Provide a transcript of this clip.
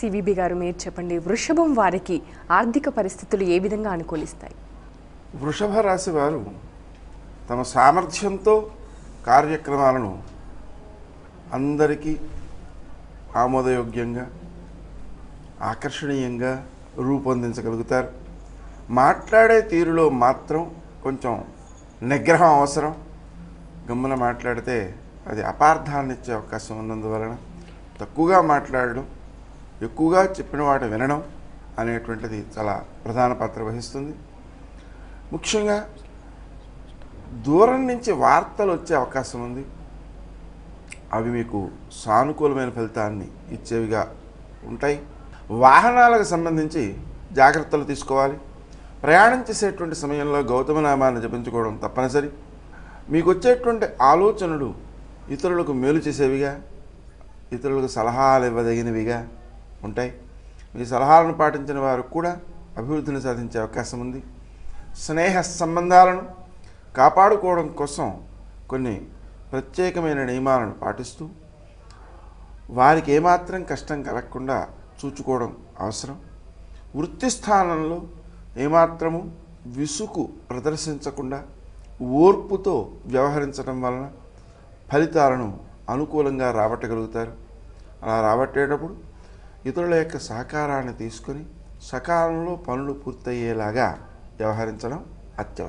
CVB గారు మీరు చెప్పండి, వృషభం వారికి ఆర్థిక పరిస్థితులు ఏ విధంగా అనుకూలిస్తాయి? వృషభ రాశి వారు తమ సామర్థ్యంతో కార్యక్రమాలను అందరికీ ఆమోదయోగ్యంగా ఆకర్షణీయంగా రూపొందించగలుగుతారు. మాట్లాడే తీరులో మాత్రం కొంచెం నిగ్రహం అవసరం. గమ్మున మాట్లాడితే అది అపార్థాన్ని ఇచ్చే అవకాశం ఉన్నందువలన తక్కువగా మాట్లాడడం, ఎక్కువగా చెప్పిన వాటి వినడం అనేటువంటిది చాలా ప్రధాన పాత్ర వహిస్తుంది. ముఖ్యంగా దూరం నుంచి వార్తలు వచ్చే అవకాశం ఉంది. అవి మీకు సానుకూలమైన ఫలితాన్ని ఇచ్చేవిగా ఉంటాయి. వాహనాలకు సంబంధించి జాగ్రత్తలు తీసుకోవాలి. ప్రయాణం చేసేటువంటి సమయంలో గౌతమనామాన్ని జపించుకోవడం తప్పనిసరి. మీకు వచ్చేటువంటి ఆలోచనలు ఇతరులకు మేలు చేసేవిగా, ఇతరులకు సలహాలు ఇవ్వదగినవిగా ఉంటాయి. మీ సలహాలను పాటించిన వారు కూడా అభివృద్ధిని సాధించే అవకాశం ఉంది. స్నేహ సంబంధాలను కాపాడుకోవడం కోసం కొన్ని ప్రత్యేకమైన నియమాలను పాటిస్తూ వారికి ఏమాత్రం కష్టం కలగకుండా చూచుకోవడం అవసరం. వృత్తి స్థానంలో ఏమాత్రము విసుగు ప్రదర్శించకుండా ఓర్పుతో వ్యవహరించడం వలన ఫలితాలను అనుకూలంగా రాబట్టగలుగుతారు. అలా రాబట్టేటప్పుడు ఇతరుల యొక్క సహకారాన్ని తీసుకొని సకాలంలో పనులు పూర్తయ్యేలాగా వ్యవహరించడం అత్యవసరం.